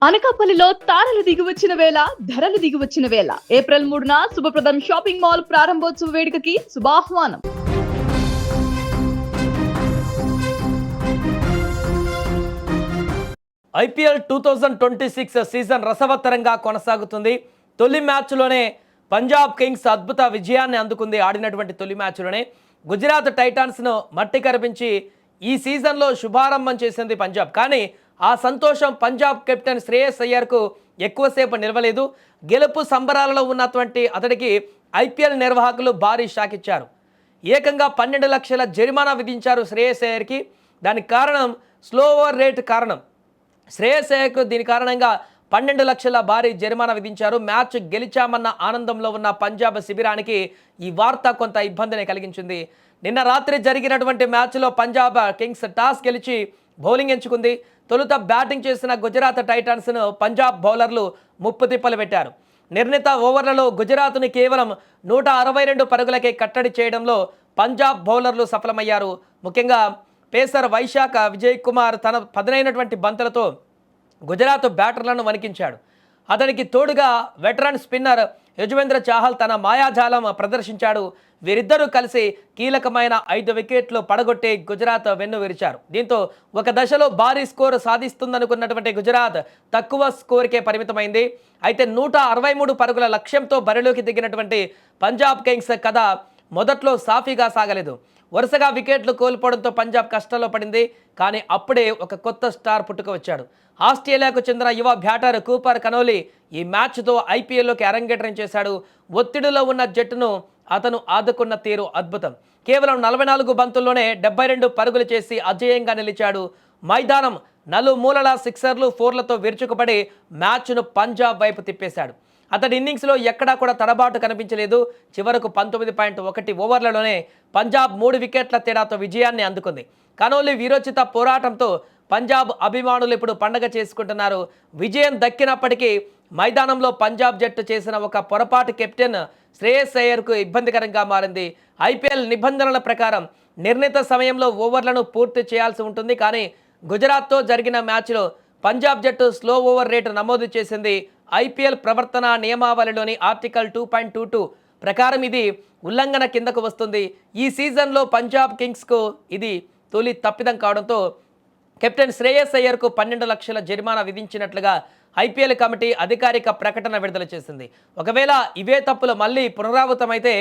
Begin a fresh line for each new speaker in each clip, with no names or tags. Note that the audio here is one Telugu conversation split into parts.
అనకాపల్లిలో తారలు దిగివచ్చిన వేళ ధరలు దిగివచ్చిన వేళ ఏప్రిల్ 3న శుభప్రదం షాపింగ్ మాల్ ప్రారంభోత్సవ వేడుకకి శుభాహ్వానం.
ఐపీఎల్ 2026 సీజన్ రసవత్తరంగా కొనసాగుతుంది. తొలి మ్యాచ్లోనే పంజాబ్ కింగ్స్ అద్భుత విజయాన్ని అందుకుంది. ఆడినటువంటి తొలి మ్యాచ్లోనే గుజరాత్ టైటాన్స్ను మట్టి కరిపించి ఈ సీజన్లో శుభారంభం చేసింది పంజాబ్. కానీ ఆ సంతోషం పంజాబ్ కెప్టెన్ శ్రేయస్ అయ్యర్కు ఎక్కువసేపు నిలవలేదు. గెలుపు సంబరాలలో ఉన్నటువంటి అతడికి ఐపీఎల్ నిర్వాహకులు భారీ షాక్ ఇచ్చారు. ఏకంగా 12 లక్షల జరిమానా విధించారు శ్రేయస్ అయ్యర్కి. దానికి కారణం స్లో ఓవర్ రేట్ కారణం. శ్రేయస్ అయ్యర్కు దీని కారణంగా 12 లక్షల భారీ జరిమానా విధించారు. మ్యాచ్ గెలిచామన్న ఆనందంలో ఉన్న పంజాబ్ శిబిరానికి ఈ వార్త కొంత ఇబ్బందిని కలిగించింది. నిన్న రాత్రి జరిగినటువంటి మ్యాచ్లో పంజాబ్ కింగ్స్ టాస్ గెలిచి బౌలింగ్ ఎంచుకుంది. తొలుత బ్యాటింగ్ చేసిన గుజరాత్ టైటాన్స్ను పంజాబ్ బౌలర్లు ముప్పు తిప్పలు పెట్టారు. నిర్ణీత ఓవర్లలో గుజరాత్ని కేవలం 162 పరుగులకే కట్టడి చేయడంలో పంజాబ్ బౌలర్లు సఫలమయ్యారు. ముఖ్యంగా పేసర్ వైశాఖ విజయ్ కుమార్ తన పదునైనటువంటి బంతులతో గుజరాత్ బ్యాటర్లను వణికించాడు. అతనికి తోడుగా వెటరన్ స్పిన్నర్ యజువేంద్ర చాహల్ తన మాయాజాలం ప్రదర్శించాడు. వీరిద్దరూ కలిసి కీలకమైన 5 వికెట్లు పడగొట్టి గుజరాత్ వెన్ను విరిచారు. దీంతో ఒక దశలో భారీ స్కోరు సాధిస్తుందనుకున్నటువంటి గుజరాత్ తక్కువ స్కోర్కే పరిమితమైంది. అయితే 163 పరుగుల లక్ష్యంతో బరిలోకి దిగినటువంటి పంజాబ్ కింగ్స్ కథ మొదట్లో సాఫీగా సాగలేదు. వరుసగా వికెట్లు కోల్పోవడంతో పంజాబ్ కష్టాల్లో పడింది. కానీ అప్పుడే ఒక కొత్త స్టార్ పుట్టుక వచ్చాడు. ఆస్ట్రేలియాకు చెందిన యువ బ్యాటర్ కూపర్ కనోలీ ఈ మ్యాచ్తో ఐపీఎల్లోకి అరంగేట్రం చేశాడు. ఒత్తిడిలో ఉన్న జట్టును అతను ఆదుకున్న తీరు అద్భుతం. కేవలం 44 బంతుల్లోనే 72 పరుగులు చేసి అజేయంగా నిలిచాడు. మైదానం నలుమూలల సిక్సర్లు, ఫోర్లతో విరుచుకుపడి మ్యాచ్ను పంజాబ్ వైపు తిప్పేశాడు. అతడి ఇన్నింగ్స్లో ఎక్కడా కూడా తడబాటు కనిపించలేదు. చివరకు 19.1 ఓవర్లలోనే పంజాబ్ 3 వికెట్ల తేడాతో విజయాన్ని అందుకుంది. కనోలీ వీరోచిత పోరాటంతో పంజాబ్ అభిమానులు ఇప్పుడు పండగ చేసుకుంటున్నారు. విజయం దక్కినప్పటికీ మైదానంలో పంజాబ్ జట్టు చేసిన ఒక పొరపాటు కెప్టెన్ శ్రేయస్ అయ్యర్కు ఇబ్బందికరంగా మారింది. ఐపీఎల్ నిబంధనల ప్రకారం నిర్ణీత సమయంలో ఓవర్లను పూర్తి చేయాల్సి ఉంటుంది. కానీ గుజరాత్తో జరిగిన మ్యాచ్లో పంజాబ్ జట్టు స్లో ఓవర్ రేటు నమోదు చేసింది. ఐపీఎల్ ప్రవర్తన నియమావళిలోని ఆర్టికల్ 2.22 ప్రకారం ఇది ఉల్లంఘన కిందకు వస్తుంది. ఈ సీజన్లో పంజాబ్ కింగ్స్కు ఇది తొలి తప్పిదం కావడంతో కెప్టెన్ శ్రేయస్ అయ్యర్కు 12 లక్షల జరిమానా విధించినట్లుగా ఐపీఎల్ కమిటీ అధికారిక ప్రకటన విడుదల చేసింది. ఒకవేళ ఇవే తప్పులు మళ్ళీ పునరావృతమైతే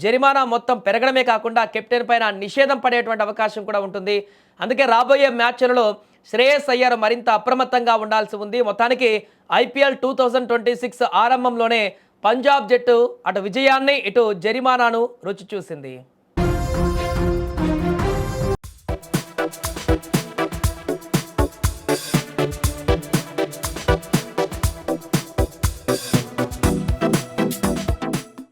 జరిమానా మొత్తం పెరగడమే కాకుండా కెప్టెన్ పైన నిషేధం పడేటువంటి అవకాశం కూడా ఉంటుంది. అందుకే రాబోయే మ్యాచ్లలో శ్రేయస్ అయ్యర్ మరింత అప్రమత్తంగా ఉండాల్సి ఉంది. మొత్తానికి ఐపీఎల్ 2026 ఆరంభంలోనే పంజాబ్ జట్టు అటు విజయాన్ని ఇటు జరిమానాను రుచి చూసింది.